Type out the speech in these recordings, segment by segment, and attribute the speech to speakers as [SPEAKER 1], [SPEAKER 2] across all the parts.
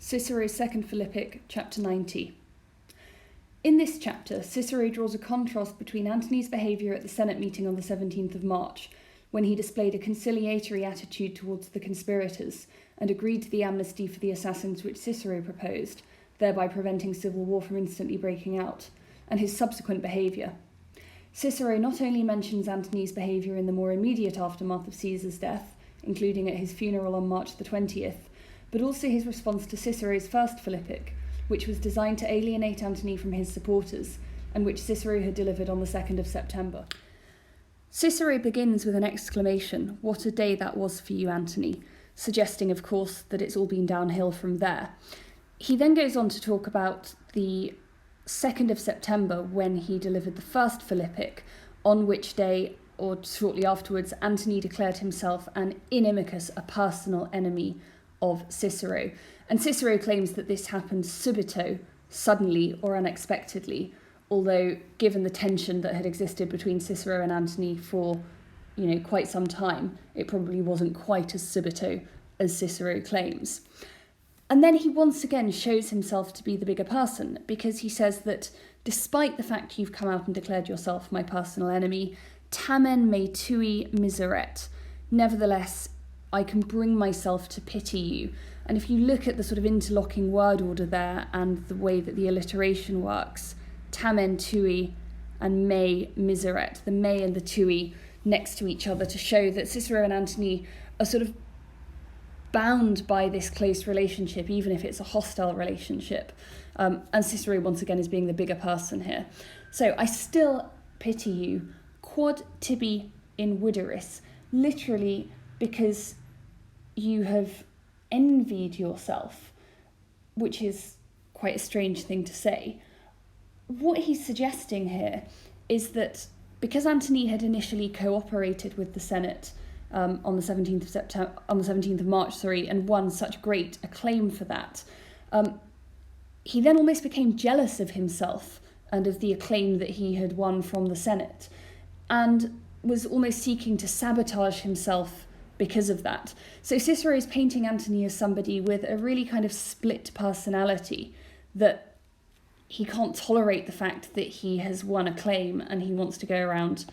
[SPEAKER 1] Cicero's second Philippic, chapter 90. In this chapter, Cicero draws a contrast between Antony's behaviour at the Senate meeting on the 17th of March, when he displayed a conciliatory attitude towards the conspirators and agreed to the amnesty for the assassins which Cicero proposed, thereby preventing civil war from instantly breaking out, and his subsequent behaviour. Cicero not only mentions Antony's behaviour in the more immediate aftermath of Caesar's death, including at his funeral on March the 20th, but also his response to Cicero's first Philippic, which was designed to alienate Antony from his supporters, and which Cicero had delivered on the 2nd of September. Cicero begins with an exclamation, "What a day that was for you, Antony," suggesting, of course, that it's all been downhill from there. He then goes on to talk about the 2nd of September, when he delivered the first Philippic, on which day, or shortly afterwards, Antony declared himself an inimicus, a personal enemy of Cicero. And Cicero claims that this happened subito, suddenly or unexpectedly, although given the tension that had existed between Cicero and Antony for, quite some time, it probably wasn't quite as subito as Cicero claims. And then he once again shows himself to be the bigger person, because he says that despite the fact you've come out and declared yourself my personal enemy, tamen me tui miseret, nevertheless, I can bring myself to pity you. And if you look at the sort of interlocking word order there and the way that the alliteration works, tamen tui and me miseret, the me and the tui next to each other, to show that Cicero and Antony are sort of bound by this close relationship, even if it's a hostile relationship. And Cicero, once again, is being the bigger person here. So, I still pity you, quod tibi invideris, literally because you have envied yourself, which is quite a strange thing to say. What he's suggesting here is that because Antony had initially cooperated with the Senate on the 17th of March, and won such great acclaim for that, he then almost became jealous of himself and of the acclaim that he had won from the Senate, and was almost seeking to sabotage himself because of that. So Cicero is painting Antony as somebody with a really kind of split personality, that he can't tolerate the fact that he has won acclaim and he wants to go around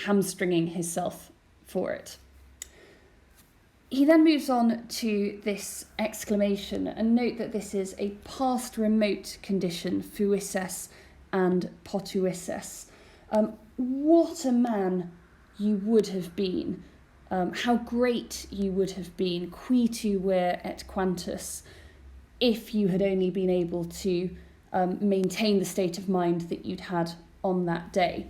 [SPEAKER 1] hamstringing himself for it. He then moves on to this exclamation, and note that this is a past remote condition, fuisses and potuisses. What a man you would have been, how great you would have been, qui tu ver et quantus, if you had only been able to maintain the state of mind that you'd had on that day.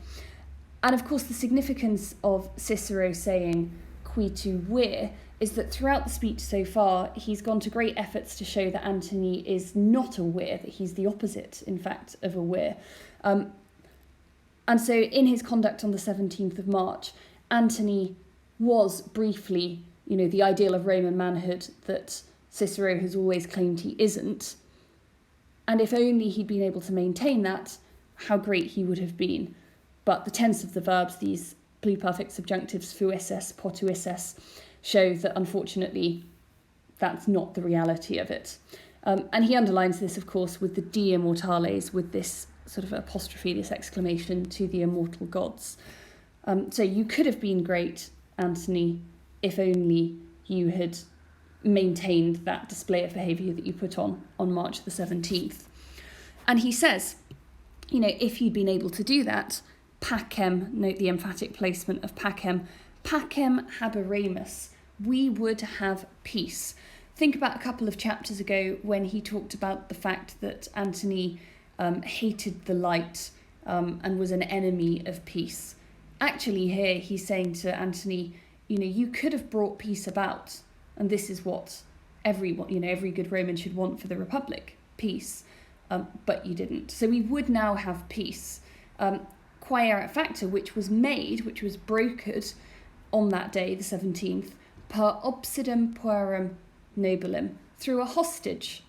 [SPEAKER 1] And of course, the significance of Cicero saying qui tu ver is that throughout the speech so far, he's gone to great efforts to show that Antony is not aware, that he's the opposite, in fact, of aware. And so in his conduct on the 17th of March, Antony was briefly, the ideal of Roman manhood that Cicero has always claimed he isn't. And if only he'd been able to maintain that, how great he would have been. But the tense of the verbs, these pluperfect subjunctives, fuisses, potuisses, show that unfortunately that's not the reality of it. And he underlines this, of course, with the de immortales, with this sort of apostrophe, this exclamation to the immortal gods. So you could have been great, Antony, if only you had maintained that display of behaviour that you put on March the 17th. And he says, if you'd been able to do that, pacem, note the emphatic placement of pacem haberamus, we would have peace. Think about a couple of chapters ago when he talked about the fact that Antony hated the light and was an enemy of peace. Actually here he's saying to Antony, you could have brought peace about, and this is what every good Roman should want for the Republic, peace, but you didn't. So we would now have peace. Quae erat facta, which was brokered on that day, the 17th, per obsidem puerum nobilem, through a hostage.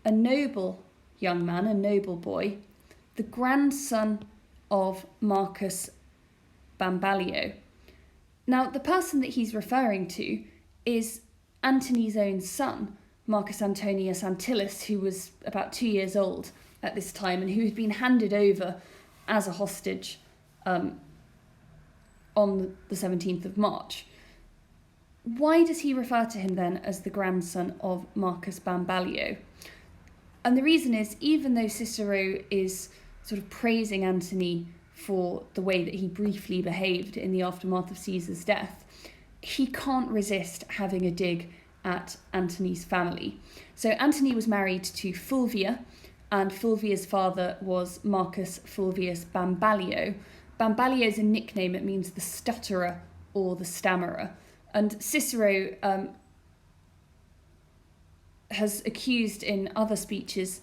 [SPEAKER 1] A noble young man, a noble boy, the grandson of Marcus Bambalio. Now, the person that he's referring to is Antony's own son, Marcus Antonius Antyllus, who was about 2 years old at this time and who had been handed over as a hostage on the 17th of March. Why does he refer to him then as the grandson of Marcus Bambalio? And the reason is, even though Cicero is sort of praising Antony for the way that he briefly behaved in the aftermath of Caesar's death, he can't resist having a dig at Antony's family. So Antony was married to Fulvia, and Fulvia's father was Marcus Fulvius Bambalio. Bambalio is a nickname, it means the stutterer or the stammerer. And Cicero has accused in other speeches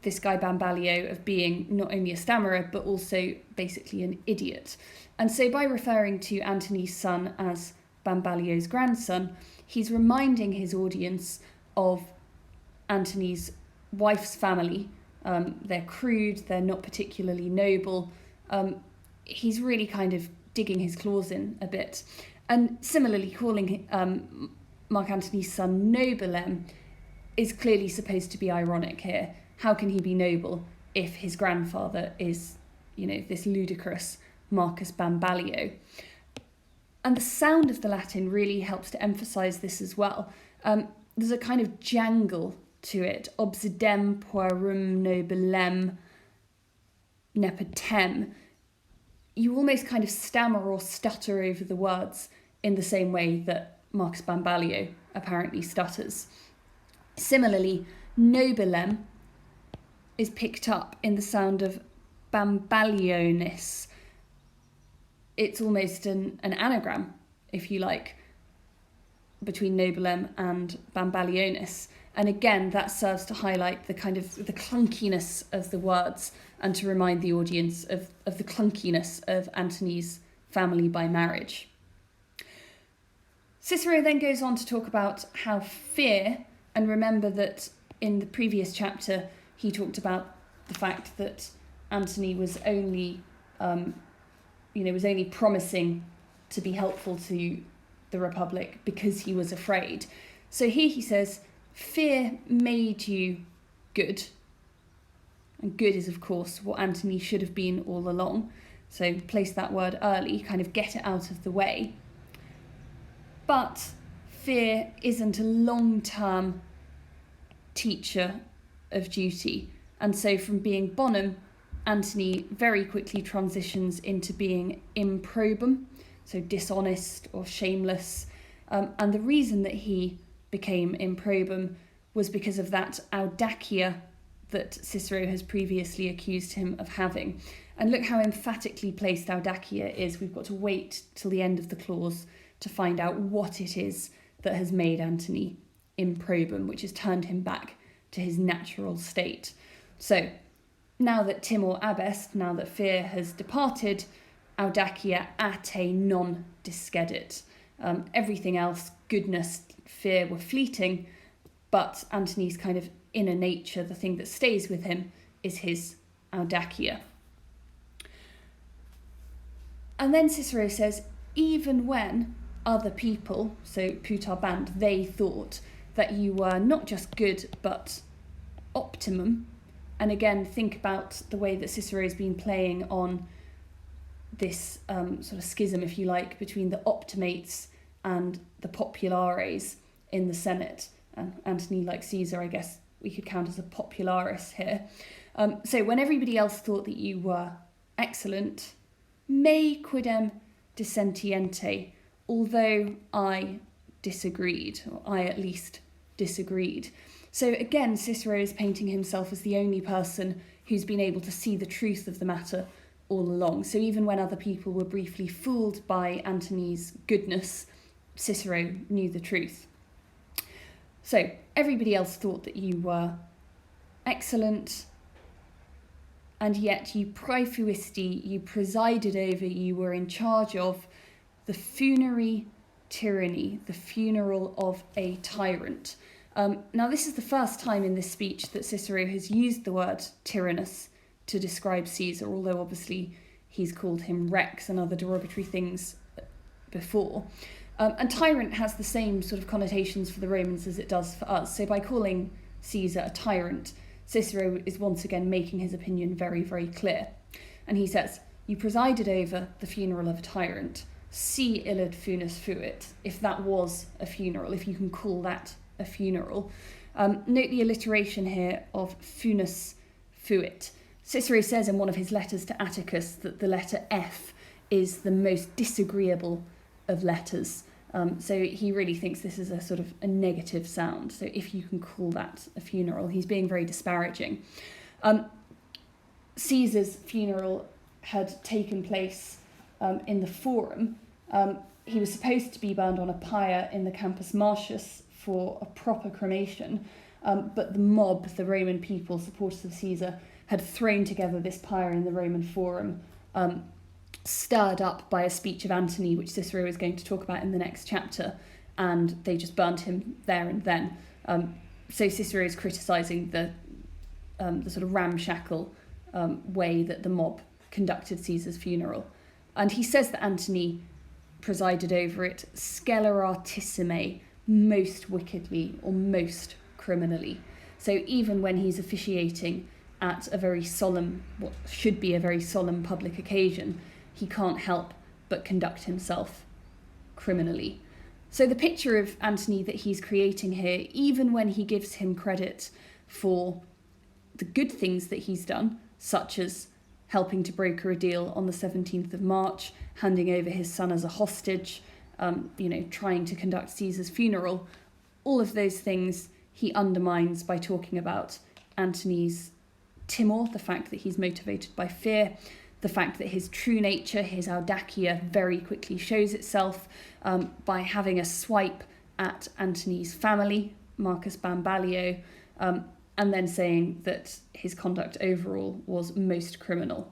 [SPEAKER 1] this guy Bambalio of being not only a stammerer, but also basically an idiot. And so by referring to Antony's son as Bambalio's grandson, he's reminding his audience of Antony's wife's family. They're crude, they're not particularly noble. He's really kind of digging his claws in a bit. And similarly, calling Mark Antony's son Nobilem is clearly supposed to be ironic here. How can he be noble if his grandfather is, this ludicrous Marcus Bambalio? And the sound of the Latin really helps to emphasise this as well. There's a kind of jangle to it. Obsidem puerum nobilem nepotem. You almost kind of stammer or stutter over the words in the same way that Marcus Bambalio apparently stutters. Similarly, nobilem is picked up in the sound of Bambalionis. It's almost an anagram, if you like, between nobilem and Bambalionis. And again, that serves to highlight the kind of the clunkiness of the words and to remind the audience of the clunkiness of Antony's family by marriage. Cicero then goes on to talk about how fear, and remember that in the previous chapter he talked about the fact that Antony was only promising to be helpful to the Republic because he was afraid. So here he says, fear made you good. And good is, of course, what Antony should have been all along. So place that word early, kind of get it out of the way. But fear isn't a long-term teacher of duty. And so from being bonum, Antony very quickly transitions into being improbum, so dishonest or shameless. And the reason that he became improbum was because of that audacia that Cicero has previously accused him of having. And look how emphatically placed audacia is. We've got to wait till the end of the clause to find out what it is that has made Antony improbum, which has turned him back to his natural state. So now that timor abest, now that fear has departed, audacia ate non discedit. Everything else, goodness, fear, were fleeting, but Antony's kind of inner nature, the thing that stays with him, is his audacia. And then Cicero says, even when other people, so putarband, they thought that you were not just good, but optimum. And again, think about the way that Cicero has been playing on this sort of schism, if you like, between the optimates and the populares in the Senate. And Antony, like Caesar, I guess we could count as a popularis here. So when everybody else thought that you were excellent, me quidem dissentiente, although I disagreed, or I at least disagreed. So again, Cicero is painting himself as the only person who's been able to see the truth of the matter all along. So even when other people were briefly fooled by Antony's goodness, Cicero knew the truth. So everybody else thought that you were excellent, and yet you praefuisti, you presided over, you were in charge of the funerary tyranny, the funeral of a tyrant. Now this is the first time in this speech that Cicero has used the word tyrannus to describe Caesar, although obviously he's called him Rex and other derogatory things before. And tyrant has the same sort of connotations for the Romans as it does for us. So by calling Caesar a tyrant, Cicero is once again making his opinion very, very clear. And he says, "You presided over the funeral of a tyrant. Si illud funus fuit," if that was a funeral, if you can call that a funeral. Note the alliteration here of funus fuit. Cicero says in one of his letters to Atticus that the letter F is the most disagreeable of letters. So he really thinks this is a sort of a negative sound. So if you can call that a funeral, he's being very disparaging. Caesar's funeral had taken place in the Forum. He was supposed to be burned on a pyre in the Campus Martius for a proper cremation, but the mob, the Roman people, supporters of Caesar, had thrown together this pyre in the Roman Forum, stirred up by a speech of Antony, which Cicero is going to talk about in the next chapter, and they just burnt him there and then. So Cicero is criticising the sort of ramshackle way that the mob conducted Caesar's funeral. And he says that Antony presided over it sceleratissime, most wickedly or most criminally. So even when he's officiating at a very solemn, what should be a very solemn public occasion, he can't help but conduct himself criminally. So the picture of Antony that he's creating here, even when he gives him credit for the good things that he's done, such as helping to broker a deal on the 17th of March, handing over his son as a hostage, trying to conduct Caesar's funeral, all of those things he undermines by talking about Antony's timor, the fact that he's motivated by fear, the fact that his true nature, his audacia, very quickly shows itself by having a swipe at Antony's family, Marcus Bambalio, and then saying that his conduct overall was most criminal.